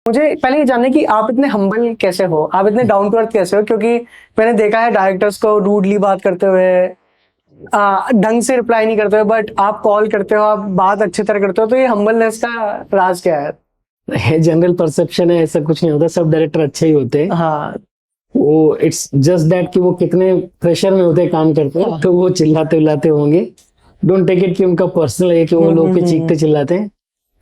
मुझे पहले ये जानना है कि आप इतने हम्बल कैसे हो, आप इतने डाउन टू अर्थ कैसे हो, क्योंकि मैंने देखा है डायरेक्टर्स को रूडली बात करते हुए, ढंग से रिप्लाई नहीं करते हो, बट आप कॉल करते हो, आप बात अच्छी तरह करते हो, तो ये हम्बलनेस का राज क्या है? जनरल परसेप्शन है, ऐसा कुछ नहीं होता, सब डायरेक्टर अच्छे ही होते हैं। हाँ, वो इट्स जस्ट दैट कि वो कितने प्रेशर में होते हैं काम करते हैं, तो वो चिल्लाते उल्लाते होंगे। डोंट टेक इट कि उनका पर्सनल है कि वो लोग पे चीखते चिल्लाते हैं।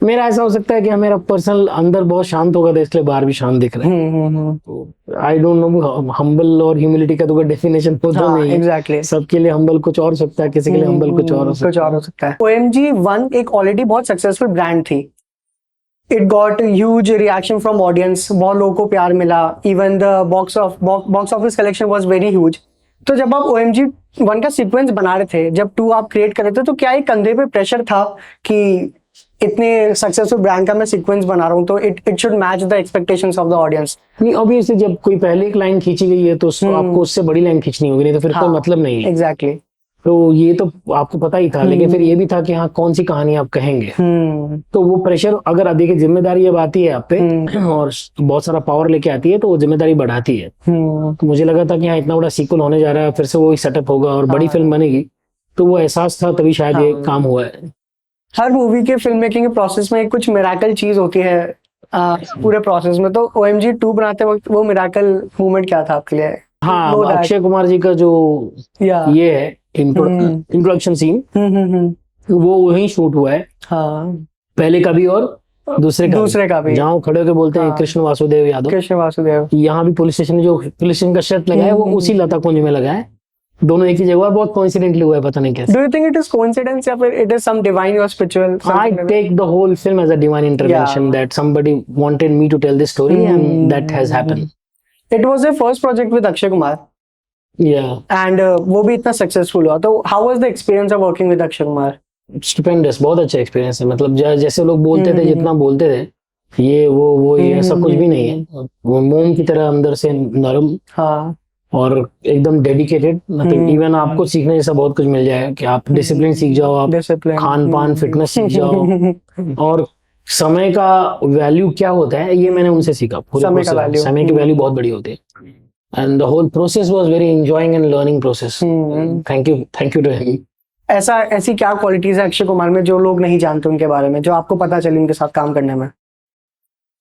मेरा ऐसा हो सकता है कि मेरा पर्सनल अंदर बहुत शांत होगा, तो इसलिए बाहर भी शांत दिख रहा है। आई डोंट नो हम्बल और ह्यूमिलिटी का तो कोई डेफिनेशन होता नहीं है। एग्जैक्टली, सबके लिए हम्बल कुछ और सकता है, किसी के लिए हम्बल कुछ और हो सकता है। OMG 1 एक ऑलरेडी बहुत सक्सेसफुल ब्रांड थी। It got huge reaction from audience, बहुत लोगों को प्यार मिला, even the box office collection was very huge. तो जब आप OMG 1 का सीक्वेंस बना रहे थे, जब 2 आप क्रिएट कर रहे थे, तो क्या एक कंधे पे प्रेशर था कि इतने सक्सेसफुल ब्रांड का मैं सीक्वेंस बना रहा हूँ, तो it should match the expectations of the audience? नहीं, ऑब्वियसली जब कोई पहले एक लाइन खींची गई है तो उसको आपको उससे बड़ी लाइन खींचनी होगी, नहीं तो फिर कोई मतलब नहीं है। एग्जैक्टली। तो ये तो आपको पता ही था, लेकिन फिर ये भी था कि हाँ कौन सी कहानी आप कहेंगे। तो वो प्रेशर, अगर देखिए जिम्मेदारी जब आती है आप पे और बहुत सारा पावर लेके आती है, तो वो जिम्मेदारी बढ़ाती है। तो मुझे लगा था कि हाँ इतना बड़ा सीक्वल होने जा रहा है, फिर से वो सेटअप होगा और बड़ी फिल्म बनेगी, तो वो एहसास था, तभी शायद ये काम हुआ है। हर मूवी के फिल्म मेकिंग के प्रोसेस में कुछ मिराकल चीज होती है पूरे प्रोसेस में, तो OMG 2 बनाते वक्त वो मिराकल मूवमेंट क्या था आपके लिए? हाँ, अक्षय कुमार जी का जो ये है इंट्रोडक्शन सीन, वो वही शूट हुआ है। पहले का भी और दूसरे का भी जहाँ खड़े होकर बोलते हैं कृष्ण वासुदेव यादव। यहाँ भी पुलिस स्टेशन जो पुलिस स्टेशन का शर्ट लगा है, वो उसी लता कुंज में लगा है। दोनों एक ही जगह, बहुत कोइंसिडेंटली हुआ है, पता नहीं कैसे। Do you think it is coincidence या फिर it is some divine or spiritual? I take the whole film as a divine intervention, that somebody wanted me to tell this story and that has happened. It was a first project with Akshay Kumar. Yeah. And वो भी इतना successful हुआ, तो how was the experience of working with Akshay Kumar? Stupendous, बहुत अच्छा experience है। मतलब जैसे लोग बोलते थे, जितना बोलते थे, ये वो ये सब कुछ भी नहीं है। वो मोम की तरह अंदर से नरम, और एकदम डेडिकेटेड। मतलब इवन आपको सीखने जैसा बहुत कुछ मिल जाए कि आप डिसिप्लिन सीख जाओ, आप खान पान फिटनेस सीख जाओ, और समय का वैल्यू क्या होता है ये मैंने उनसे सीखा। समय की वैल्यू बहुत बड़ी होती है। And the whole process was very enjoying and learning process. Thank you to him. ऐसी क्या क्वालिटीज है अक्षय कुमार में जो लोग नहीं जानते उनके बारे में, जो आपको पता चले उनके साथ काम करने में?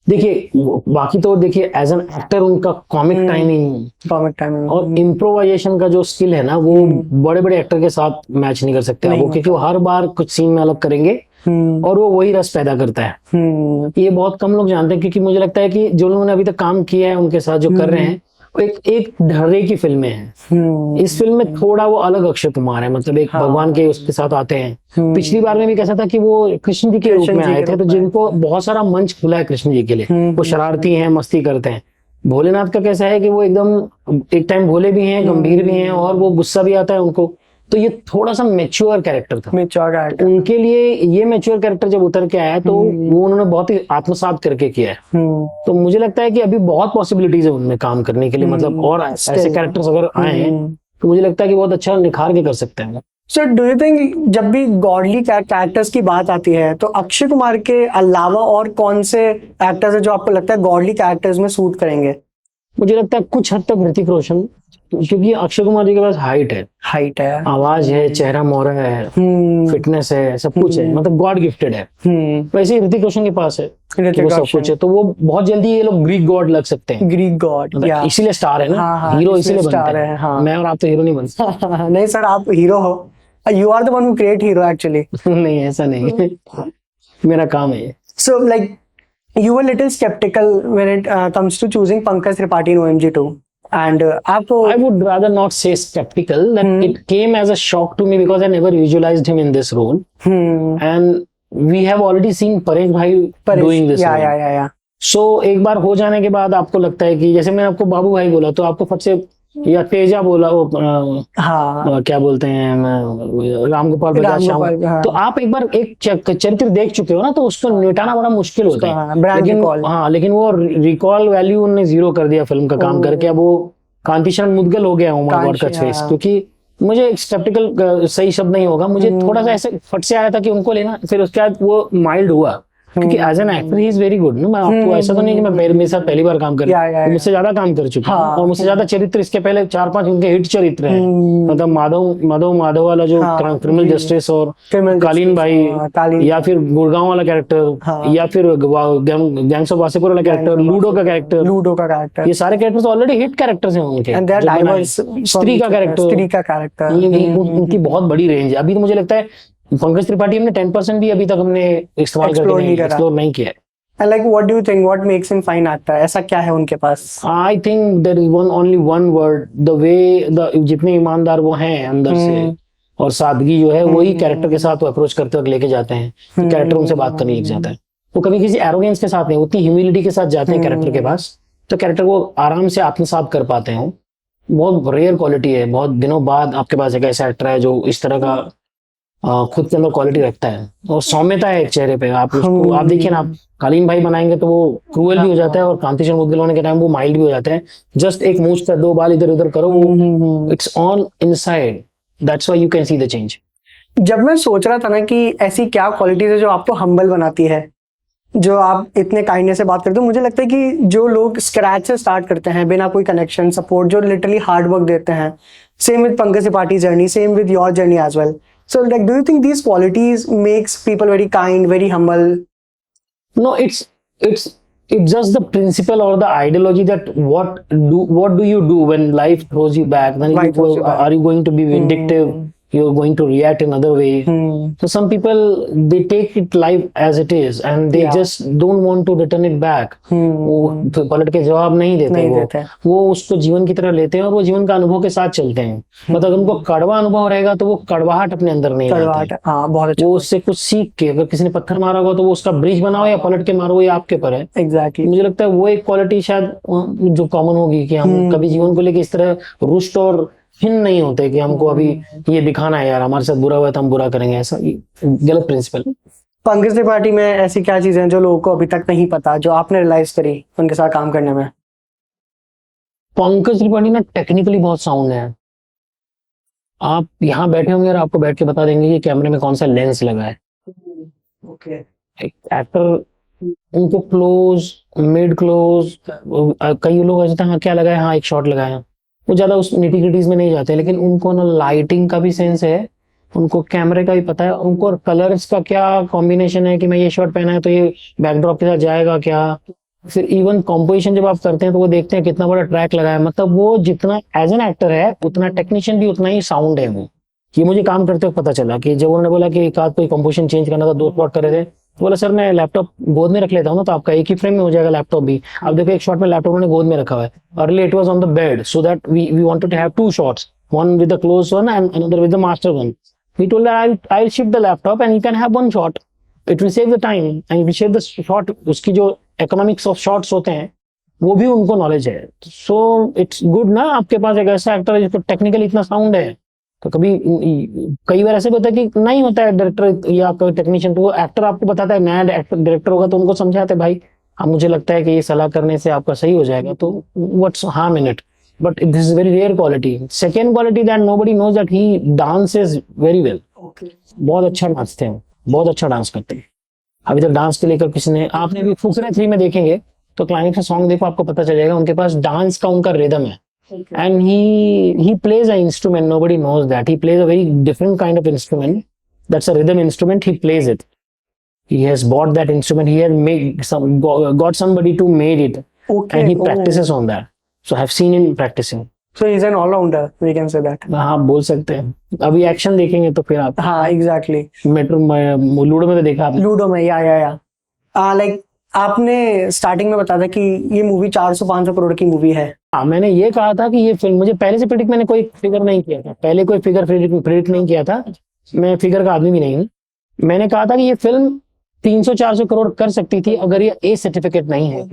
देखिए, बाकी तो देखिए एज एन एक्टर उनका कॉमिक टाइमिंग और इम्प्रोवाइजेशन का जो स्किल है ना, वो बड़े बड़े एक्टर के साथ मैच नहीं कर सकते वो, क्योंकि वो हर बार कुछ सीन में अलग करेंगे और वो वही रस पैदा करता है। ये बहुत कम लोग जानते हैं, क्योंकि मुझे लगता है कि जो लोगों ने अभी तक काम किया है उनके साथ, जो कर रहे हैं, एक ढर्रे की फिल्में हैं। इस फिल्म में थोड़ा वो अलग अक्षय कुमार है, मतलब एक भगवान के उसके साथ आते हैं। पिछली बार में भी कैसा था कि वो कृष्ण जी के रूप में आए थे, तो जिनको बहुत सारा मंच खुला है कृष्ण जी के लिए। वो शरारती हैं, मस्ती करते हैं। भोलेनाथ का कैसा है कि वो एकदम एक टाइम भोले भी हैं, गंभीर भी हैं, और वो गुस्सा भी आता है उनको। तो ये थोड़ा सा मैच्योर कैरेक्टर था उनके लिए। ये मैच्योर कैरेक्टर जब उतर के आया, तो वो उन्होंने बहुत ही आत्मसात करके किया है। तो मुझे लगता है कि अभी बहुत पॉसिबिलिटीज है उनमें काम करने के लिए। मतलब और ऐसे कैरेक्टर्स अगर आए हैं, तो मुझे लगता है कि बहुत अच्छा निखार के कर सकते हैं। सो डू यू थिंक जब भी गॉडली कैरेक्टर्स की बात आती है, तो अक्षय कुमार के अलावा और कौन से एक्टर्स है जो आपको लगता है गॉडली कैरेक्टर्स में सूट करेंगे? मुझे लगता है कुछ हद तक ऋतिक रोशन, क्योंकि अक्षय कुमार जी के पास हाइट है, आवाज है, चेहरा मोहरा है, फिटनेस है, सब कुछ है, मतलब गॉड गिफ्टेड है। वैसे ही ऋतिक रोशन के पास है, वो सब कुछ है। तो वो बहुत जल्दी ये लोग ग्रीक गॉड लग सकते हैं। ग्रीक गॉड इसीलिए स्टार है ना, हीरो इसीलिए बनते हैं। मैं और आप तो हीरो नहीं बनते। नहीं सर, आप हीरो हो। You are the one who create hero actually. नहीं, ऐसा नहीं, मेरा काम है। So like you were little skeptical when it comes to choosing Pankaj Tripathi in OMG 2, and I would rather not say skeptical. That it came as a shock to me because I never visualized him in this role, and we have already seen Paresh bhai doing this role. Yeah. So एक बार हो जाने के बाद आपको लगता है कि जैसे मैंने आपको बाबू भाई बोला, तो आपको फट से, या तेजा बोला, वो क्या बोलते हैं, राम गोपाल बजाज श्याम, तो आप एक बार एक चरित्र देख चुके हो ना, तो उसको निटाना बड़ा मुश्किल होता है। लेकिन वो रिकॉल वैल्यू उन्होंने जीरो कर दिया फिल्म का काम करके। अब वो कांति शरण मुदगल हो गया ओ माय गॉड का फेस। क्योंकि मुझे स्केप्टिकल सही शब्द नहीं होगा, मुझे थोड़ा सा ऐसे फट से आया था कि उनको लेना, फिर उसके बाद वो माइल्ड हुआ। क्योंकि as an actor he is very good ना। मैं आपको ऐसा तो नहीं कि मैं मेरे साथ पहली बार काम कर रहा हूँ, मुझसे ज्यादा काम कर चुका हूँ और मुझसे ज्यादा चरित्र इसके पहले 4-5 उनके हिट चरित्र हैं। मतलब माधव वाला जो क्रिमिनल जस्टिस और कालीन भाई, या फिर गुड़गांव वाला कैरेक्टर, या फिर गैंग्स ऑफ वासेपुर वाला कैरेक्टर, लूडो का कैरेक्टर, ये सारे कैरेक्टर्स ऑलरेडी हिट कैरेक्टर्स हैं उनके। स्त्री का कैरेक्टर, उनकी बहुत बड़ी रेंज है। अभी तो मुझे लगता है पंकज त्रिपाठी हमने 10% भी अभी तक हमने इस्तेमाल एक्सप्लोर नहीं किया है। And like, what do you think? What makes him fine actor? ऐसा क्या है उनके पास? I think there is only one word, the way जितने ईमानदार वो हैं अंदर से, और सादगी जो है वही कैरेक्टर के साथ वो अप्रोच करते वक्त लेके जाते हैं। तो कैरेक्टर उनसे बात करने लग जाता है। वो कभी किसी एरोगेंस के साथ नहीं, उतनी ह्यूमिलिटी के साथ जाते हैं कैरेक्टर के पास, तो कैरेक्टर को आराम से आत्मसात कर पाते हैं। बहुत रेयर क्वालिटी है, बहुत दिनों बाद आपके पास एक ऐसा एक्टर है जो इस तरह का खुद के अंदर क्वालिटी रखता है और सौम्यता है एक चेहरे पे। आप उसको आप देखिए ना, आप कालीन भाई बनाएंगे तो वो क्रूएल भी हो जाता है और कांति चंद मुदगल होने के टाइम वो माइल्ड भी हो जाते हैं। जस्ट एक मूंछ का 2 बाल इधर उधर करो, it's all inside, that's why you can see the change. जब मैं सोच रहा था ना कि ऐसी क्या क्वालिटीज है जो आपको हम्बल बनाती है, जो आप इतने काइंडनेस से बात करते हो, मुझे लगता है कि जो लोग स्क्रैच से स्टार्ट करते हैं बिना कोई कनेक्शन सपोर्ट, जो लिटरली हार्ड वर्क देते हैं, same with Pankaj Tripathi journey, same with your journey as well. So, like, do you think these qualities makes people very kind, very humble? No, it's just the principle or the ideology that what do you do when life throws you back? Then are you going to be vindictive? You're going to react in other way. So some people, they take it life as it is and they just don't want to return it back. वो पलट के जवाब नहीं देते, वो उसको जीवन की तरह लेते हैं और वो जीवन का अनुभव के साथ चलते हैं। मतलब उनको कड़वा अनुभव रहेगा तो वो कड़वाहट अपने अंदर नहीं लाते। बहुत अच्छा। वो उससे कुछ सीख के, अगर किसी ने पत्थर मारा होगा तो वो उसका ब्रिज बनाओ या पलट के मारो, ये आपके पर है। एग्जैक्टली। मुझे लगता है वो एक क्वालिटी शायद जो कॉमन होगी कि हम कभी जीवन को लेके इस तरह रुष्ट और हिन नहीं होते कि हमको अभी ये दिखाना है यार हमारे साथ बुरा हुआ है तो हम बुरा करेंगे, ऐसा गलत प्रिंसिपल। पंकज त्रिपाठी में ऐसी क्या चीजें हैं जो लोगों को अभी तक नहीं पता, जो आपने रियलाइज करी उनके साथ काम करने में? पंकज त्रिपाठी ना टेक्निकली बहुत साउंड है। आप यहाँ बैठे होंगे और आपको बैठ के बता देंगे कि कैमरे में कौन सा लेंस लगा है। एक्टर उनको क्लोज, मिड क्लोज, कई लोग ऐसे हाँ क्या लगा है, हाँ एक शॉट लगाया, वो ज्यादा उस निटी-ग्रिटीज में नहीं जाते, लेकिन उनको ना लाइटिंग का भी सेंस है, उनको कैमरे का भी पता है, उनको कलर्स का क्या कॉम्बिनेशन है कि मैं ये शॉट पहना है तो ये बैकड्रॉप के साथ जाएगा क्या। फिर इवन कॉम्पोजिशन जब आप करते हैं तो वो देखते हैं कितना बड़ा ट्रैक लगा है। मतलब वो जितना एज एन एक्टर है उतना टेक्नीशियन भी उतना ही साउंड है। वो ये मुझे काम करते हुए पता चला कि जब उन्होंने बोला कि एक आध कोई कॉम्पोजिशन चेंज करना था, 2 शॉट कर रहे थे, तो बोला सर मैं लैपटॉप गोद में रख लेता हूँ ना तो आपका एक ही फ्रेम में हो जाएगा लैपटॉप भी। अब देखो एक शॉट में लैपटॉप उन्होंने गोद में रखा हुआ है, early it was on the bed so that we wanted to have 2 shots, one with the close one and another with the master one. We told that I'll shift the laptop and you can have 1 shot. It will save the time and it will save the shot. उसकी जो economics of shots होते हैं वो भी उनको knowledge है। So it's good ना आपके पास एक ऐसा एक्टर है जिसको टेक्निकली इतना साउंड है। तो कभी कई बार ऐसे होता है कि नहीं होता है डायरेक्टर या कोई टेक्नीशियन, तो वो एक्टर आपको बताता है, नया डायरेक्टर होगा तो उनको समझाते हैं भाई अब मुझे लगता है कि ये सलाह करने से आपका सही हो जाएगा, तो what's harm in it. But this is very rare quality. Second quality that nobody knows that he dances very well. Okay. बहुत अच्छा नाचते हैं, बहुत अच्छा डांस करते हैं। अभी तक डांस के लेकर किसी ने, आपने भी फुकरे 3 में देखेंगे तो क्लाइमेक्स का सॉन्ग देखो आपको पता चल जाएगा, उनके पास डांस का उनका रिदम है। And he plays an instrument, nobody knows that. He plays a very different kind of instrument. That's a rhythm instrument, he plays it. He has bought that instrument, he has got somebody to made it. Okay. And he practices on that. So I have seen him practicing. So he's an all-rounder, we can say that. हाँ बोल सकते हैं। अभी action देखेंगे तो फिर आप। हाँ exactly. मेट्रो में, लूडो में तो देखा आपने? लूडो में या लाइक आपने स्टार्टिंग में बताया था कि ये मूवी 400-500 करोड़ की मूवी है। हाँ मैंने ये कहा था कि ये फिल्म, मुझे पहले से प्रेडिक्ट, मैंने कोई फिगर नहीं किया था, पहले कोई फिगर प्रेडिक्ट नहीं किया था, मैं फिगर का आदमी भी नहीं हूँ। मैंने कहा था कि ये फिल्म 300-400 करोड़ कर सकती थी अगर ये ए सर्टिफिकेट नहीं है।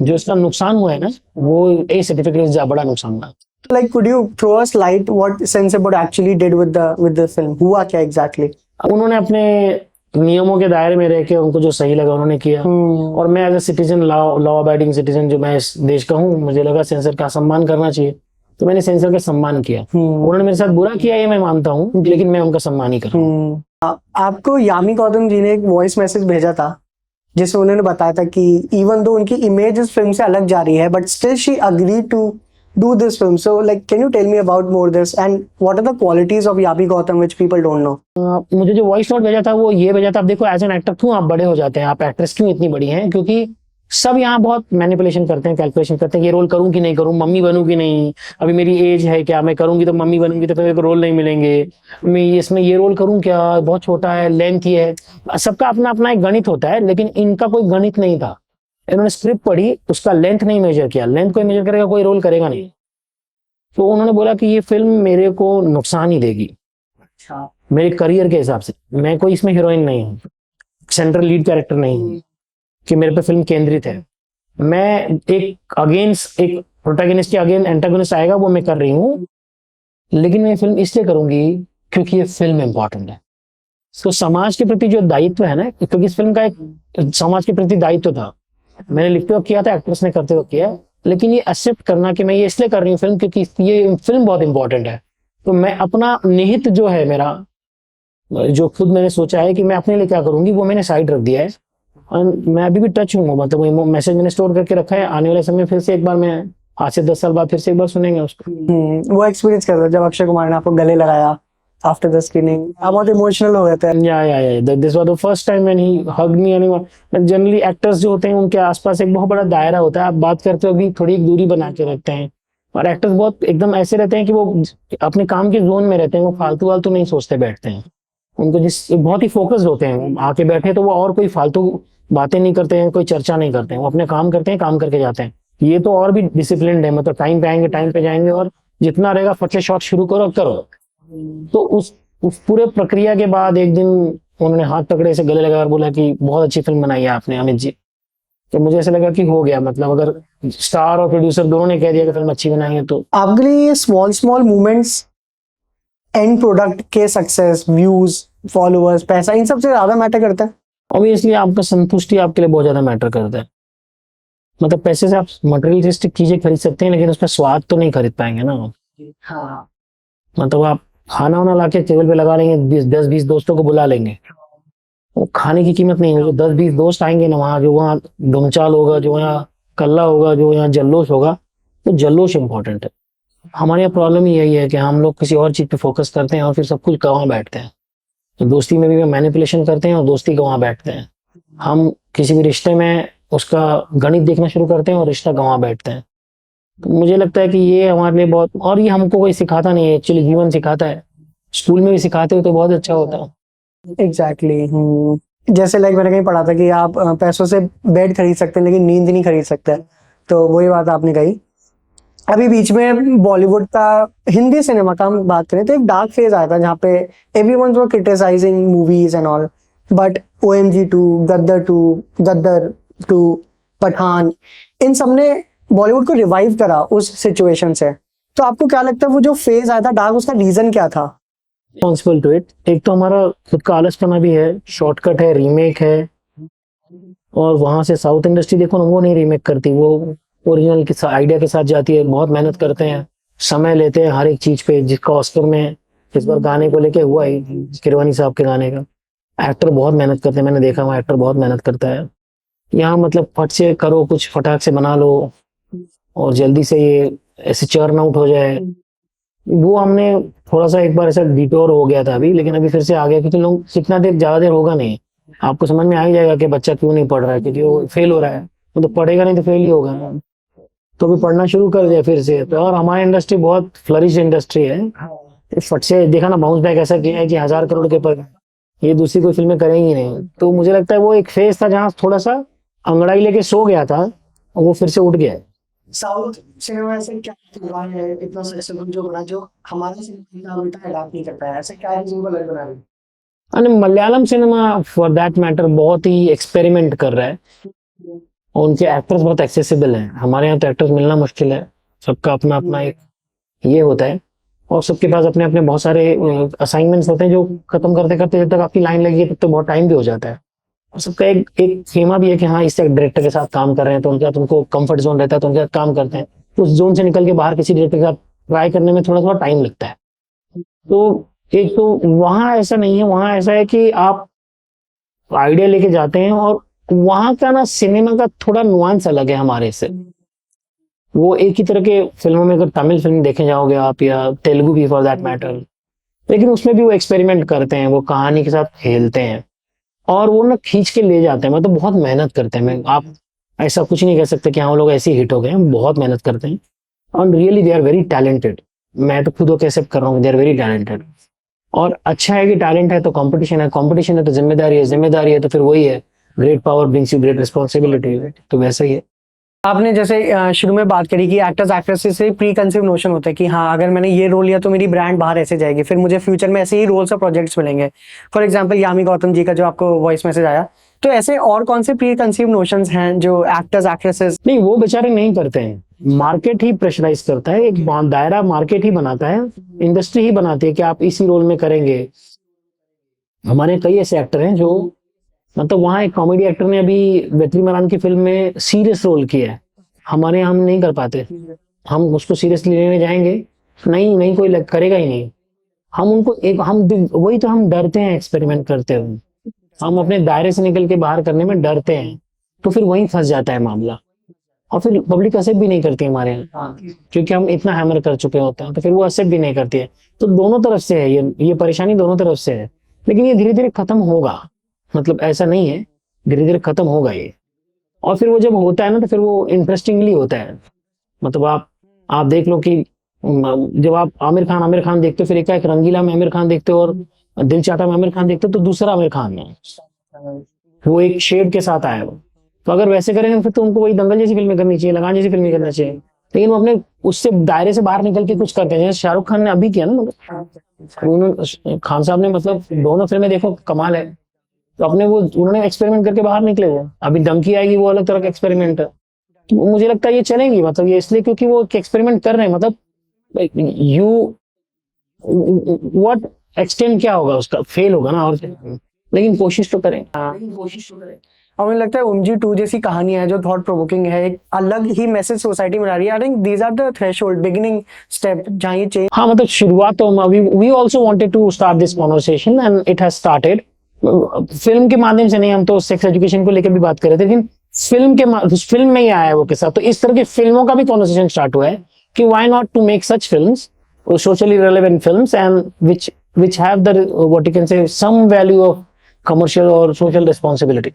जो इसका नुकसान हुआ है ना वो ए सर्टिफिकेट से बड़ा नुकसान हुआ। Like, could you throw us light what Sensei actually did with the film? हुआ क्या exactly? उन्होंने अपने नियमों के दायरे में रह के उनको जो सही लगा उन्होंने किया। और मैं as a citizen, law abiding citizen जो मैं इस देश का हूँ, मुझे लगा सेंसर का सम्मान करना चाहिए तो मैंने सेंसर का सम्मान किया। उन्होंने मेरे साथ बुरा किया ये मैं मानता हूँ, लेकिन मैं उनका सम्मान ही कर रहा हूँ। आपको यामी गौतम जी ने एक वॉइस मैसेज भेजा था जिसमें उन्होंने बताया था कि इवन दो उनकी इमेज इस फिल्म से अलग जा रही है but still she agree to do this film. So like can you tell me about more this and what are the qualities of Yami Gautam which people don't know. मुझे जो voice note भेजा था वो ये भेजा था, आप देखो एज एन एक्टर क्यों आप बड़े हो जाते हैं, आप एक्ट्रेस क्यों इतनी बड़ी हैं, क्योंकि सब यहाँ बहुत मैनिपुलेशन करते हैं, कैलकुलेशन करते हैं, ये रोल करूं कि नहीं करूं, मम्मी बनूं कि नहीं, अभी मेरी एज है क्या, मैं करूंगी तो मम्मी बनूंगी तो मेरे को रोल नहीं मिलेंगे, मैं इसमें ये रोल करूं क्या, बहुत छोटा है, लेंथ ही है. सबका अपना अपना एक गणित होता है, लेकिन इनका कोई गणित नहीं था. इन्होंने स्क्रिप्ट पढ़ी, उसका लेंथ नहीं मेजर किया, लेंथ कोई मेजर करेगा कोई रोल करेगा नहीं. तो उन्होंने बोला कि ये फिल्म मेरे को नुकसान ही देगी. अच्छा. मेरे करियर के हिसाब से मैं कोई इसमें हीरोइन नहीं हूँ, सेंट्रल लीड कैरेक्टर नहीं हूँ कि मेरे पे फिल्म केंद्रित है. मैं एक अगेंस्ट एक प्रोटैगनिस्ट के अगेंस्ट एंटागनिस्ट आएगा वो मैं कर रही हूँ, लेकिन मैं फिल्म इसलिए करूंगी क्योंकि ये फिल्म इंपॉर्टेंट है. तो समाज के प्रति जो दायित्व है ना, क्योंकि इस फिल्म का एक समाज के प्रति दायित्व था, मैंने लिखते वक्त किया था, एक्ट्रेस ने करते वक्त किया, लेकिन ये एक्सेप्ट करना कि मैं ये इसलिए कर रही हूँ फिल्म क्योंकि ये फिल्म बहुत इंपॉर्टेंट है. तो मैं अपना निहित जो है मेरा, जो खुद मैंने सोचा है कि मैं अपने लिए क्या करूंगी, वो मैंने साइड रख दिया है. और मैं अभी भी टच हूँ, मतलब वो मैसेज मैंने स्टोर करके रखा है. आने वाले समय फिर से एक बार मैं, आज से 10 साल बाद फिर से एक बार सुनेंगे उसको. वो एक्सपीरियंस कैसा जब अक्षय कुमार ने आपको गले लगाया आफ्टर द स्क्रीनिंग? आप बहुत इमोशनल हो गए थे. या this was the first time when he hugged me. Anyone generally actors जो होते हैं उनके आसपास एक बहुत बड़ा दायरा होता है, आप बात करते हो भी थोड़ी एक दूरी बना के रखते हैं, और एक्टर्स बहुत एकदम ऐसे रहते हैं कि वो अपने काम के जोन में रहते हैं, वो फालतू वालतू नहीं सोचते बैठते हैं. उनको जिस बहुत ही फोकस्ड होते हैं, आके बैठे तो वो और कोई फालतू बातें नहीं करते हैं, कोई चर्चा नहीं करते हैं, वो अपने काम करते हैं, काम करके जाते हैं. ये तो और भी डिसिप्लिन है, मतलब टाइम पे आएंगे, टाइम पे जाएंगे, और जितना रहेगा फट से शॉट शुरू करो करो. तो उस पूरे प्रक्रिया के बाद एक दिन उन्होंने हाथ पकड़े से गले लगाकर बोला कि बहुत अच्छी फिल्म बनाई है आपने अमित जी. तो मुझे ऐसा लगा कि हो गया, मतलब अगर स्टार और प्रोड्यूसर दोनों ने कह दिया कि फिल्म अच्छी बनाई है तो. आपके लिए ये small small movements and product के सक्सेस, व्यूज, फॉलोअर्स, पैसा, इन सब से ज्यादा मैटर करता है? ऑब्वियसली आपका संतुष्टि आपके लिए बहुत ज्यादा मैटर करता है. मतलब पैसे से आप मटेरियलिस्टिक चीजें खरीद सकते हैं, लेकिन उसका स्वाद तो नहीं खरीद पाएंगे ना. हाँ. मतलब आप खाना वाना ला के टेबल पे लगा लेंगे, 10-20 दोस्तों को बुला लेंगे, वो खाने की कीमत नहीं होगी. 10-20 दोस्त आएंगे ना वहाँ, जो वहाँ धूमचाल होगा, जो यहाँ कल्ला होगा, जो यहाँ जल्लोश होगा, तो जल्लोश इंपॉर्टेंट है. हमारे यहाँ प्रॉब्लम ही यही है कि हम लोग किसी और चीज पे फोकस करते हैं और फिर सब कुछ गंवा बैठते हैं. तो दोस्ती में भी मैनिपुलेशन करते हैं और दोस्ती गंवा बैठते हैं. हम किसी भी रिश्ते में उसका गणित देखना शुरू करते हैं और रिश्ता गंवा बैठते हैं. तो मुझे लगता है कि ये हमारे लिए बहुत, और ये हमको कोई सिखाता नहीं है, एक्चुअली जीवन सिखाता है. स्कूल में भी सिखाते हो तो बहुत अच्छा होता है. एग्जैक्टली. जैसे लाइक मैंने कहीं पढ़ा था कि आप पैसों से बेड खरीद सकते हैं लेकिन नींद नहीं खरीद सकते. तो वही बात आपने कही. अभी बीच में बॉलीवुड का, हिंदी सिनेमा का हम बात करें तो एक डार्क फेज आया था जहाँ पे everyone was criticising movies and all, but OMG 2, Gadar 2, Pathaan, इन सब ने बॉलीवुड को रिवाइव करा उस सिचुएशन से. तो आपको क्या लगता है वो जो फेज आया था डार्क, उसका रीजन क्या था? रिस्पॉन्सिबल टू इट, एक तो हमारा खुद का आलसपना भी है, शॉर्टकट है, रीमेक है, और वहां से साउथ इंडस्ट्री देखो ना, वो नहीं रीमेक करती, वो ओरिजिनल के आइडिया के साथ जाती है. बहुत मेहनत करते हैं, समय लेते हैं हर एक चीज पे, जिसका ऑस्कर में इस बार गाने को लेके हुआ ही, किरवानी साहब के गाने का. एक्टर बहुत मेहनत करते हैं, मैंने देखा हुआ एक्टर बहुत मेहनत करता है. यहाँ मतलब फट से करो, कुछ फटाक से बना लो और जल्दी से ये ऐसे चर्न आउट हो जाए. वो हमने थोड़ा सा एक बार ऐसा डिटोर हो गया था अभी, लेकिन अभी फिर से आ गया, क्योंकि लोग कितना देर, ज्यादा देर होगा नहीं, आपको समझ में आ ही जाएगा कि बच्चा क्यों नहीं पढ़ रहा है, क्योंकि वो फेल हो रहा है. वो तो पढ़ेगा नहीं तो फेल ही होगा ना. तो अभी पढ़ना शुरू कर दिया फिर से. तो और हमारी इंडस्ट्री बहुत फ्लरिश इंडस्ट्री है, फट से देखा ना बाउंस बैक ऐसा किया है कि 1000 करोड़ के पर ये दूसरी कोई फिल्में करेंगी नहीं. तो मुझे लगता है वो एक फेज था जहाँ थोड़ा सा अंगड़ाई लेके सो गया था, और वो फिर से उठ गया है. साउथ सिनेमा ऐसे क्या हुआ है इतना सक्सेसफुल जो बना, जो हमारा सिनेमा उल्टा अडॉप्ट नहीं करता है? ऐसे क्या रीजन को लग बना रही? और Malayalam cinema for that matter बहुत ही एक्सपेरिमेंट कर रहा है, और उनके एक्टर्स बहुत एक्सेसिबल हैं. हमारे यहाँ तो एक्टर्स मिलना मुश्किल है, सबका अपना अपना एक ये होता है, और सबके पास अपने अपने बहुत सारे असाइनमेंट्स होते हैं जो खत्म करते करते जब तक आपकी लाइन लगी तब तो बहुत टाइम भी हो जाता है. और सबका एक थीमा भी है कि हाँ इस डायरेक्टर के साथ काम कर रहे हैं तो उनके साथ उनको कंफर्ट जोन रहता है, तो उनके साथ काम करते हैं. उस जोन से निकल के बाहर किसी डायरेक्टर के साथ ट्राई करने में थोड़ा थोड़ा टाइम लगता है. तो एक तो वहाँ ऐसा नहीं है, वहाँ ऐसा है कि आप आइडिया लेके जाते हैं और वहाँ का ना सिनेमा का थोड़ा नुआंस अलग है हमारे से। वो एक ही तरह के फिल्मों में, अगर तमिल फिल्म देखे जाओगे आप या तेलुगु भी फॉर दैट मैटर, लेकिन उसमें भी वो एक्सपेरिमेंट करते हैं, वो कहानी के साथ खेलते हैं और वो ना खींच के ले जाते हैं, मतलब बहुत मेहनत करते हैं। मैं आप ऐसा कुछ नहीं कह सकते कि हाँ वो लोग ऐसे हिट हो गए हैं, बहुत मेहनत करते हैं और really they are very talented. मैं तो खुद को एक्सेप्ट कर रहा हूँ, दे आर वेरी टैलेंटेड। और अच्छा है कि टैलेंट है तो कंपटीशन है, कंपटीशन है तो जिम्मेदारी है, जिम्मेदारी है तो फिर वही है, great power brings you great responsibility, तो वैसा ही है। आपने जैसे शुरू में बात करी कि एक्टर्स एक्ट्रेसेस से प्री कंसीव नोशन होता है कि हाँ अगर मैंने ये रोल लिया तो मेरी ब्रांड बाहर ऐसे जाएगी, फिर मुझे फ्यूचर में ऐसे ही रोल्स और प्रोजेक्ट्स मिलेंगे। फॉर एग्जांपल यामी गौतम जी का जो आपको वॉइस मैसेज आया, तो ऐसे और कौन से प्री कंसीव नोशंस हैं जो एक्टर्स एक्ट्रेसेस? नहीं, वो बेचारे नहीं करते हैं, मार्केट ही प्रेशराइज करता है, एक दायरा मार्केट ही बनाता है, इंडस्ट्री ही बनाती है कि आप इसी रोल में करेंगे। हमारे कई ऐसे एक्टर हैं जो, मतलब वहाँ एक कॉमेडी एक्टर ने अभी वेट्रीमारन की फिल्म में सीरियस रोल किया है, हमारे यहाँ हम नहीं कर पाते। हम उसको सीरियसली लेने जाएंगे, नहीं नहीं कोई करेगा ही नहीं। हम उनको एक हम वही तो हम डरते हैं एक्सपेरिमेंट करते हुए, हम अपने दायरे से निकल के बाहर करने में डरते हैं, तो फिर वहीं फंस जाता है मामला। और फिर पब्लिक एक्सेप्ट भी नहीं करती है हमारे यहाँ, क्योंकि हम इतना हैमर कर चुके होते हैं, तो फिर वो एक्सेप्ट भी नहीं करती है। तो दोनों तरफ से है ये परेशानी दोनों तरफ से है, लेकिन ये धीरे धीरे खत्म होगा, मतलब ऐसा नहीं है, धीरे धीरे खत्म होगा ये। और फिर वो जब होता है ना तो फिर वो इंटरेस्टिंगली होता है। मतलब आप देख लो कि जब आप आमिर खान देखते हो, फिर एक रंगीला में आमिर खान देखते हो और दिल चाहता में आमिर खान देखते हो, तो दूसरा आमिर खान है, वो एक शेड के साथ आया हो। तो अगर वैसे करेंगे फिर तो उनको वही दंगल जैसी फिल्में करनी चाहिए, लगान जैसी फिल्में करना चाहिए, लेकिन वो अपने उससे दायरे से बाहर निकल के कुछ करते हैं, जैसे शाहरुख खान ने अभी किया ना, मतलब उन्होंने खान साहब ने, मतलब दोनों फिल्में देखो कमाल है, तो अपने वो उन्होंने एक्सपेरिमेंट करके बाहर निकले। वो अभी डंकी आएगी, वो अलग तरह का एक्सपेरिमेंट है, तो मुझे लगता है ये चलेंगी, मतलब ये इसलिए क्योंकि वो एक्सपेरिमेंट कर रहे हैं। मतलब यू व्हाट एक्सटेंड क्या होगा उसका, फेल होगा ना, और लेकिन कोशिश तो करें। और मुझे लगता है उमजी 2 जैसी कहानी है जो थॉट प्रोवोकिंग है, एक अलग ही मैसेज सोसाइटी में आ रही है। I think these are the threshold beginning step जहां ये चेंज। हाँ, मतलब शुरुआत तो we also wanted to start this conversation and it has started. Film के माध्यम से नहीं, हम तो सेक्स एजुकेशन को लेकर भी बात कर रहे थे, लेकिन फिल्म में ही आया है वो के साथ, तो इस तरह की फिल्मों का भी कन्वर्सेशन स्टार्ट हुआ है कि why not to make such films, socially relevant films and which have the what you can say some value of commercial or social responsibility।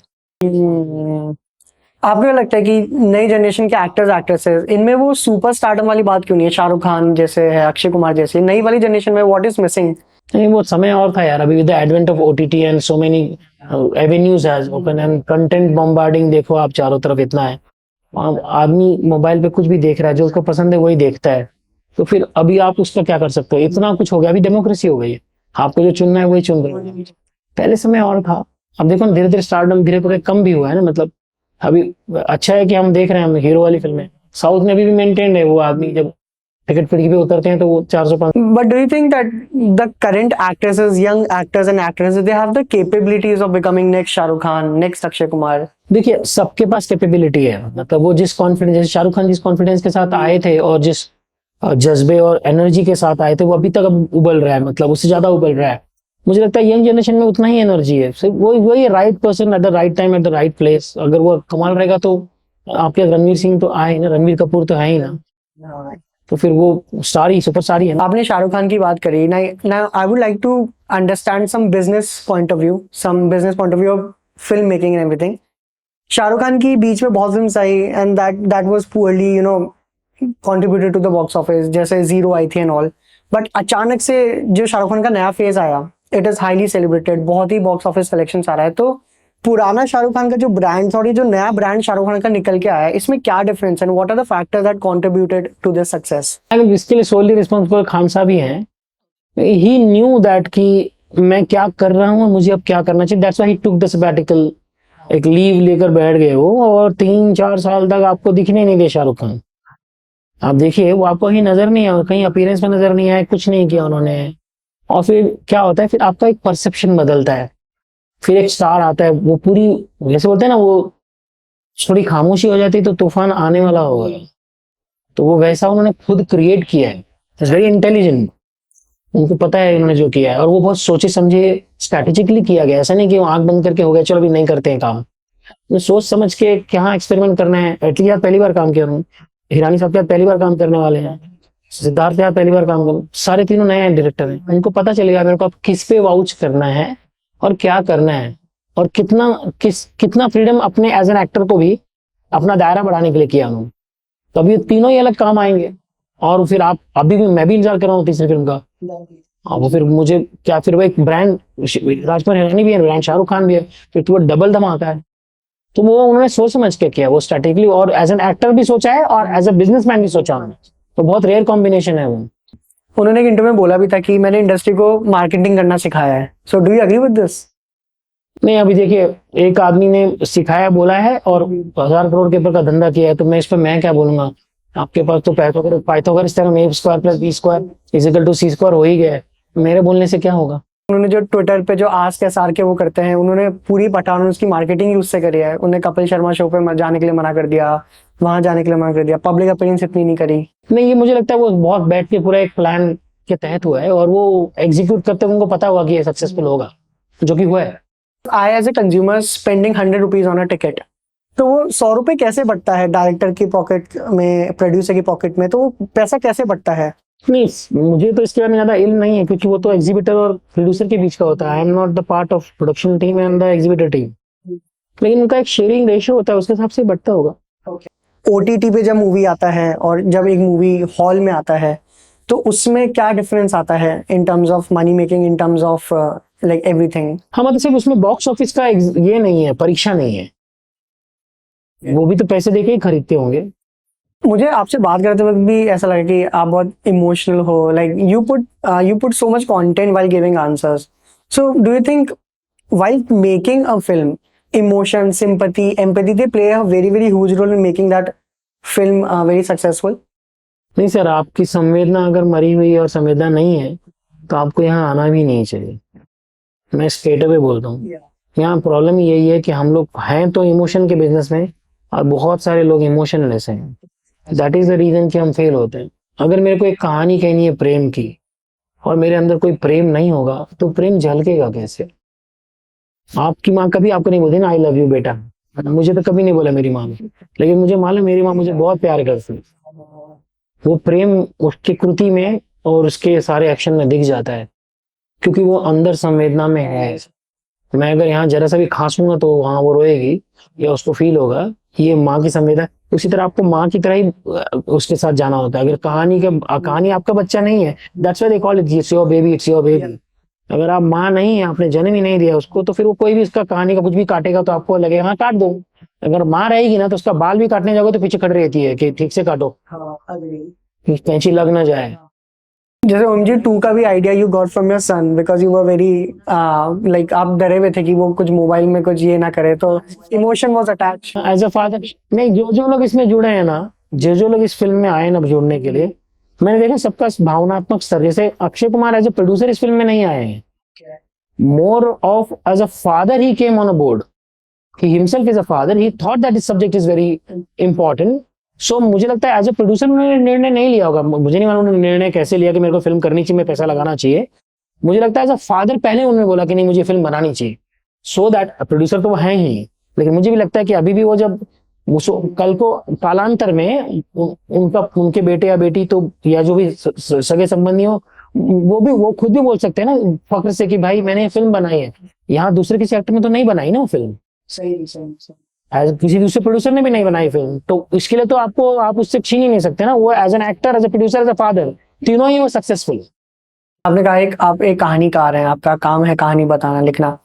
आपको क्या लगता है कि नई जनरेशन के एक्टर्स एक्ट्रेसेस इनमें वो सुपर स्टारडम वाली बात क्यों नहीं है? शाहरुख खान जैसे है, अक्षय कुमार जैसे, नई वाली जनरेशन में व्हाट इज मिसिंग? नहीं, वो समय और था यार, अभी with the advent of OTT and so many avenues has open and content bombarding, देखो आप चारों तरफ इतना है, आदमी मोबाइल पे कुछ भी देख रहा है, जो उसको पसंद है वही देखता है, तो फिर अभी आप उसका क्या कर सकते हो, इतना कुछ हो गया, अभी डेमोक्रेसी हो गई है, आपको जो चुनना है वही चुन रहे हो। पहले समय और था, अब देखो धीरे धीरे स्टारडम धीरे धीरे कम भी हुआ है ना, मतलब अभी अच्छा है कि हम देख रहे हैं, हम हीरो वाली फिल्में साउथ में अभी भी मेंटेन्ड है, वो आदमी जब टिकट खिड़की पे उतरते हैं तो वो 400-500। But do you think that the current actresses, young actors and actresses, they have the capabilities of becoming next Shahrukh Khan, next Akshay Kumar? देखिए, सबके पास कैपेबिलिटी है, मतलब वो जिस कॉन्फिडेंस, जैसे शाहरुख खान जिस कॉन्फिडेंस के साथ आए थे और जिस जज्बे और एनर्जी के साथ आए थे, वो अभी तक अब उबल रहा है, मतलब उससे ज्यादा उबल रहा है। मुझे लगता है यंग जनरेशन में उतना ही एनर्जी है, सिर्फ वही right person at the right time at the right place, अगर वो कमाल रहेगा तो आपके रणवीर सिंह तो आए ना, रणवीर कपूर तो है ही ना, तो फिर वो स्टार ही, सुपर स्टार ही है ना। आपने शाहरुख खान की बात करी, now I would like to understand some business point of view of film making and everything. Shahrukh Khan की बीच में बहुत films I and that was poorly, you know, contributed to the box office, जैसे जीरो आई थी एंड ऑल, बट अचानक से जो शाहरुख खान का नया फेज आया, इट इज हाईली सेलिब्रेटेड, बहुत ही बॉक्स ऑफिस कलेक्शन आ रहा है। तो पुराना शाहरुख खान का जो ब्रांड और ये जो नया ब्रांड शाहरुख खान का निकल के आया है, इसमें क्या डिफरेंस है, what are the factors that contributed to this success? इसके लिए सोली रिस्पॉन्सिबल खान साहब ही हैं। ही न्यू दैट कि मैं क्या कर रहा हूँ, मुझे अब क्या करना चाहिए, that's why he took the sabbatical, एक लीव लेकर बैठ गए वो, और 3-4 साल तक आपको दिखने नहीं दे शाहरुख खान। आप देखिए, वो आपको कहीं नजर नहीं आया, कहीं अपीयरेंस में नजर नहीं आया, कुछ नहीं किया उन्होंने। और फिर क्या होता है, फिर आपका एक परसेप्शन बदलता है, फिर एक स्टार आता है, वो पूरी, जैसे बोलते हैं ना, वो थोड़ी खामोशी हो जाती है तो तूफान आने वाला होगा, तो वो वैसा उन्होंने खुद क्रिएट किया है, इट्स वेरी इंटेलिजेंट। उनको पता है उन्होंने जो किया है, और वो बहुत सोचे समझे स्ट्रैटेजिकली किया गया। ऐसा नहीं कि वो आंख बंद करके हो गया चलो अभी नहीं करते हैं काम। वो सोच समझ के कि हाँ एक्सपेरिमेंट करना है। एटली यार पहली बार काम किया उन्होंने, हिरानी साहब यार पहली बार काम करने वाले हैं, सिद्धार्थ यार पहली बार काम कर, सारे तीनों नए डायरेक्टर हैं। उनको पता चलेगा मेरे को अब किस पे वाउच करना है और क्या करना है, और कितना फ्रीडम अपने एज एन एक्टर को भी अपना दायरा बढ़ाने के लिए किया उन्होंने। तो अभी तीनों ही अलग काम आएंगे। और फिर आप अभी भी मैं भी इंतजार कर रहा हूँ तीसरी फिल्म का। वो फिर मुझे क्या, फिर वो एक ब्रांड राजकुमार हिरानी भी है, ब्रांड शाहरुख खान भी है, फिर तो वो डबल धमाका है। तो वो उन्होंने सोच समझ के किया, वो स्ट्रेटेजिकली, और एज एन एक्टर भी सोचा है और एज अ बिजनेसमैन भी सोचा उन्होंने। तो बहुत रेयर कॉम्बिनेशन है वो। उन्होंने एक इंटरव्यू में बोला भी था कि मैंने इंडस्ट्री को मार्केटिंग करना सिखाया है। So do you agree with this? नहीं, अभी देखिए एक आदमी ने सिखाया बोला है और 1000 करोड़ के ऊपर का धंधा किया है, तो मैं इस पर मैं क्या बोलूंगा। आपके पास तो Pythagoras theorem a square plus b square is equal to c square हो ही गया है, मेरे बोलने से क्या होगा। उन्होंने जो ट्विटर पे जो आस्क एसआर के वो करते हैं, उन्होंने पूरी पठान उसकी मार्केटिंग यूज से करी है। उन्हें कपिल शर्मा शो पे जाने के लिए मना कर दिया, वहां जाने के लिए मना कर दिया, पब्लिक अपीयरेंस इतनी नहीं करी। नहीं, ये मुझे लगता है वो बहुत बैठ के पूरा एक प्लान के तहत हुआ है, और वो एग्जीक्यूट करते हुए उनको पता होगा कि ये सक्सेसफुल होगा, जो कि हुआ है। I as a consumer spending 100 rupees on a ticket, तो वो 100 रुपए कैसे बढ़ता है डायरेक्टर की पॉकेट में, प्रोड्यूसर की पॉकेट में, तो वो पैसा कैसे बढ़ता है? नहीं, मुझे तो इसके बारे में ज्यादा इल्म नहीं है, क्योंकि वो तो एग्जीबिटर और प्रोड्यूसर के बीच का होता है। I am not the part of production team and the exhibitor team, लेकिन उनका एक शेयरिंग रेशियो होता है, उसके हिसाब से बढ़ता होगा। ओटीटी पे जब मूवी आता है और जब एक मूवी हॉल में आता है, तो उसमें क्या डिफरेंस आता है in terms of money making, in terms of like everything? हाँ, मतलब सिर्फ उसमें बॉक्स ऑफिस का ये नहीं है, परीक्षा नहीं है, वो भी तो पैसे देके ही खरीदते होंगे। मुझे आपसे बात करते वक्त भी ऐसा लगा कि आप बहुत इमोशनल हो, like you put so much content while giving answers. So do you think while making a film, emotion, sympathy, empathy, they play a very very huge role in making that film very successful? नहीं sir, आपकी संवेदना अगर मरी हुई है और संवेदना नहीं है तो आपको यहाँ आना भी नहीं चाहिए। मैं स्ट्रेट अवे बोलता हूँ, यहाँ प्रॉब्लम यही है कि हम लोग हैं तो इमोशन के बिजनेस में, और बहुत सारे लोग इमोशनलेस हैं। दैट इज द रीजन कि हम फेल होते हैं। अगर मेरे को एक कहानी कहनी है प्रेम की, और मेरे अंदर कोई प्रेम नहीं होगा, तो प्रेम झलकेगा कैसे? आपकी माँ कभी आपको नहीं बोलती ना आई लव यू बेटा, मुझे तो कभी नहीं बोला मेरी माँ ने, लेकिन मुझे मालूम मेरी माँ मुझे बहुत प्यार करती है। वो प्रेम उसकी कृति में और उसके सारे एक्शन में दिख जाता है, क्योंकि वो अंदर संवेदना में है। मैं अगर यहाँ जरा सा भी खांसूंगा तो वहां वो रोएगी, या उसको फील होगा कि ये माँ की संवेदना। उसी तरह आपको माँ की तरह ही उसके साथ जाना होता है। अगर कहानी आपका बच्चा नहीं है, that's why they call it it's your baby, it's your baby. अगर आप माँ नहीं है, आपने जन्म ही नहीं दिया उसको, तो फिर वो कोई भी उसका कहानी का कुछ भी काटेगा तो आपको लगेगा हाँ काट दो। अगर माँ रहेगी ना, तो उसका बाल भी काटने जाओगे तो पीछे खड़ी रहती है कि ठीक से काटो, कैंची लग ना जाए। जैसे ओमजी 2 का भी idea you got from your son because you were very like, आप डरे हुए थे कि वो कुछ मोबाइल में कुछ ये ना करे, तो emotion was attach as a father. नहीं, जो लोग इसमें जुड़े हैं ना, जो लोग इस फिल्म में आए ना जुड़ने के लिए, मैंने देखा सबका भावनात्मक स्तर, जैसे Akshay Kumar as a producer इस फिल्म में नहीं आए हैं, more of as a father he came on a board. He himself is a father, he thought that this subject is very important. So मुझे लगता है एज अ प्रोड्यूसर उन्होंने निर्णय नहीं लिया होगा, मुझे नहीं मालूम उन्होंने निर्णय कैसे लिया कि मेरे को फिल्म करनी चाहिए, मैं पैसा लगाना चाहिए। मुझे लगता है एज अ फादर पहले उन्होंने बोला कि नहीं मुझे फिल्म बनानी चाहिए, सो दैट प्रोड्यूसर तो वो है ही। लेकिन मुझे भी लगता है कि अभी भी वो जब कल को कालांतर में उनके बेटे या बेटी तो, या जो भी सगे संबंधी हो, वो खुद भी बोल सकते हैं ना फख्र से कि भाई मैंने ये फिल्म बनाई है। यहाँ दूसरे किसी एक्टर ने तो नहीं बनाई ना वो फिल्म, किसी दूसरे प्रोड्यूसर ने भी नहीं बनाई फिल्म, तो इसके लिए तो आप उससे छीन ही नहीं सकते ना। वो as an actor, as a producer, as a father, तीनों ही वो सक्सेसफुल। आपने कहा आप एक कहानीकार हैं, आपका काम है कहानी बताना, लिखना,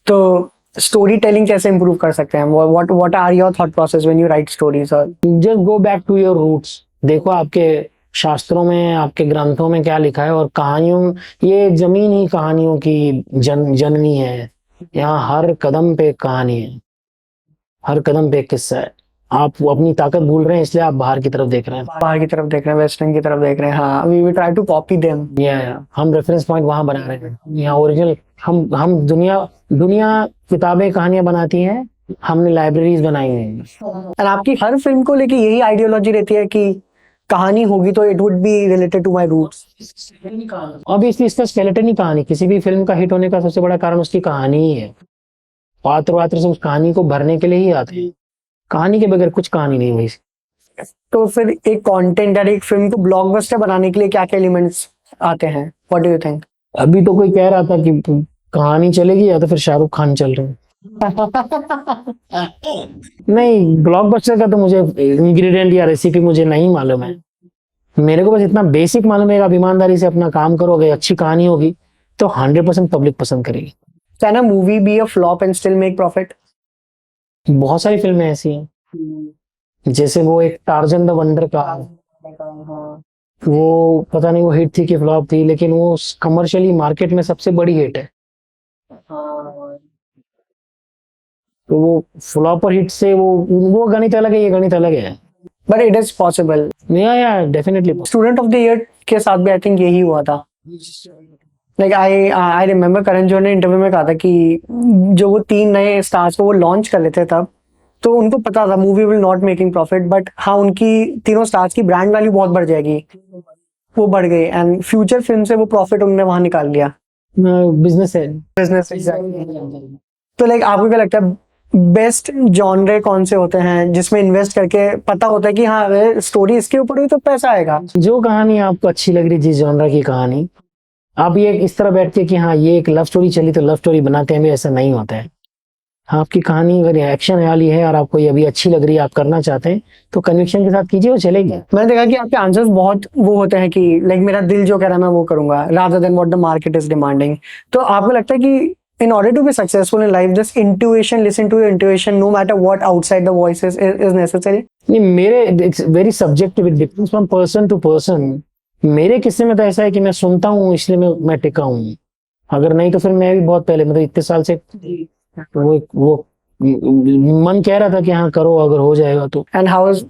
तो स्टोरी टेलिंग कैसे इंप्रूव कर सकते हैं? What are your thought process when you write stories? Just go back to your roots, देखो आपके शास्त्रों में, आपके ग्रंथों में क्या लिखा है, और कहानियों, ये जमीन ही कहानियों की जननी है। यहाँ हर कदम पे कहानी है, हर कदम पे एक किस्सा है। आप अपनी ताकत भूल रहे हैं, इसलिए आप बाहर की तरफ देख रहे हैं, बाहर की तरफ देख रहे हैं, वेस्टर्न की तरफ देख रहे हैं। हाँ, we try to copy them. हम रेफरेंस पॉइंट वहां बना रहे हैं। यहाँ ओरिजिनल हम दुनिया किताबें कहानियां बनाती हैं, हमने लाइब्रेरीज बनाई हैं। और आपकी हर फिल्म को लेके यही आइडियोलॉजी रहती है कि कहानी होगी तो it would be related to my roots. Obviously इसका स्केलेटन ही कहानी, किसी भी फिल्म का हिट होने का सबसे बड़ा कारण उसकी कहानी ही है। पात्र वात्र से उस कहानी को भरने के लिए ही आते हैं, कहानी के बगैर कुछ कहानी नहीं हुई। तो फिर एक कंटेंट या एक फिल्म को ब्लॉकबस्टर बनाने के लिए क्या क्या एलिमेंट्स आते हैं, व्हाट डू यू थिंक? अभी तो कोई कह रहा था कि कहानी चलेगी या तो फिर शाहरुख खान चल रहे हैं। नहीं, ब्लॉकबस्टर का तो मुझे इंग्रेडिएंट या रेसिपी मुझे नहीं मालूम है। मेरे को बस इतना बेसिक मालूम है कि आप ईमानदारी से अपना काम करोगे, अच्छी कहानी होगी तो 100% पब्लिक पसंद करेगी। Can a movie be a flop and still make profit? बहुत सारी फिल्में ऐसी हैं, जैसे वो एक टार्जन द वंडर का, वो पता नहीं वो हिट थी कि फ्लॉप थी, लेकिन वो कमर्शियली मार्केट में सबसे बड़ी हिट है। तो वो फ्लॉप और हिट से वो गणित अलग है, ये गणित अलग है। But it is possible. या definitely. Student of the year के साथ भी आई थिंक यही हुआ था। Like I remember Karan Johar ने इंटरव्यू में कहा था कि जो वो 3 नए स्टार्स को वो लॉन्च कर लेते तब, तो उनको पता था movie will not making profit, but हाँ उनकी तीनों स्टार्स की ब्रांड वैल्यू बहुत बढ़ जाएगी, वो बढ़ गई एंड फ्यूचर फिल्म से वो प्रॉफिट उन्होंने वहां निकाल लिया। बिजनेस है। Business exactly. तो लाइक आपको क्या लगता है बेस्ट जॉनरे कौन से होते हैं जिसमें इन्वेस्ट करके पता होता है कि हाँ स्टोरी इसके ऊपर हुई तो पैसा आएगा? जो कहानी आपको अच्छी लग रही, जिस जॉनरा की कहानी, आप ये इस तरह बैठ के कि हाँ ये एक लव स्टोरी चली तो लव स्टोरी बनाते हैं, ऐसा नहीं होता है। हाँ, आपकी कहानी अगर एक्शन वाली है और आपको ये अभी अच्छी लग रही है, आप करना चाहते हैं तो कन्विक्शन के साथ कीजिए, वो चलेगी। मैंने देखा कि आपके आंसर्स बहुत वो होते हैं कि लाइक मेरा दिल जो कह रहा है मैं वो करूंगा rather than what the market is demanding. तो आपको लगता है कि in order to be successful in life, this intuition, listen to your intuition no matter what outside the voices is necessary? नहीं, मेरे very subjective, it depends from person to person. मेरे किस्से में तो ऐसा है कि मैं सुनता हूँ इसलिए मैं टिका हूँ, अगर नहीं तो फिर मैं भी बहुत पहले, मतलब इतने साल से वो मन कह रहा था कि हाँ करो, अगर हो जाएगा तो। And how is,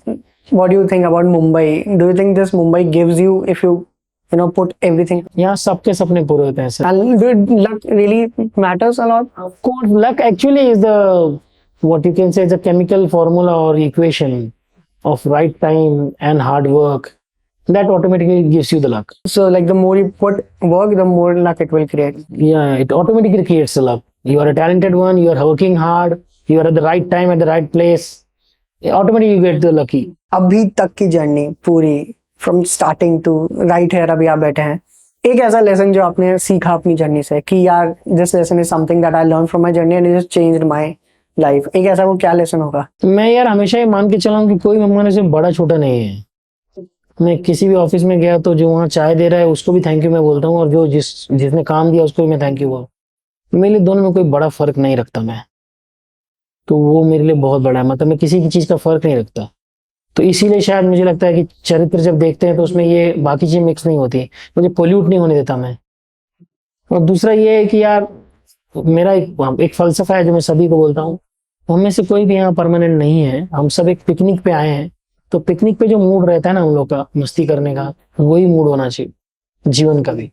what do you think about Mumbai? Do you think this Mumbai gives you, if you put everything? यहाँ सबके सपने पूरे होते हैं sir. And luck really matters a lot? Of course, luck actually is the, what you can say, is a chemical formula or equation of right time and hard work that automatically gives you the luck. So like the more you put work, the more luck it will create. Yeah, it automatically creates the luck. You are a talented one, you are working hard, you are at the right time at the right place, automatically you get the lucky. अभी तक की journey पूरी from starting to right here अभी आप बैठे हैं, एक ऐसा लेसन जो आपने सीखा अपनी जर्नी से कि यार this lesson is something that I learn from my journey and it has changed my life, एक ऐसा वो क्या लेसन होगा? मैं यार हमेशा ये मान के चला हूँ कि कोई मेहमान से बड़ा छोटा नहीं है। मैं किसी भी ऑफिस में गया तो जो वहाँ चाय दे रहा है उसको भी थैंक यू मैं बोलता हूँ, और जो जिसने काम दिया उसको भी मैं थैंक यू बोलूँ। मेरे लिए दोनों में कोई बड़ा फर्क नहीं रखता मैं, तो वो मेरे लिए बहुत बड़ा है, मतलब मैं किसी की चीज का फर्क नहीं रखता। तो इसीलिए शायद मुझे लगता है कि चरित्र जब देखते हैं तो उसमें ये बाकी चीज मिक्स नहीं होती, मुझे पोल्यूट नहीं होने देता मैं। और दूसरा ये है कि यार मेरा एक फलसफा है जो मैं सभी को बोलता हूँ, हम में से कोई भी यहाँ परमानेंट नहीं है, हम सब एक पिकनिक पे आए हैं, तो पिकनिक पे जो मूड रहता है ना हम लोग का मस्ती करने का, वही मूड होना चाहिए जीवन का भी।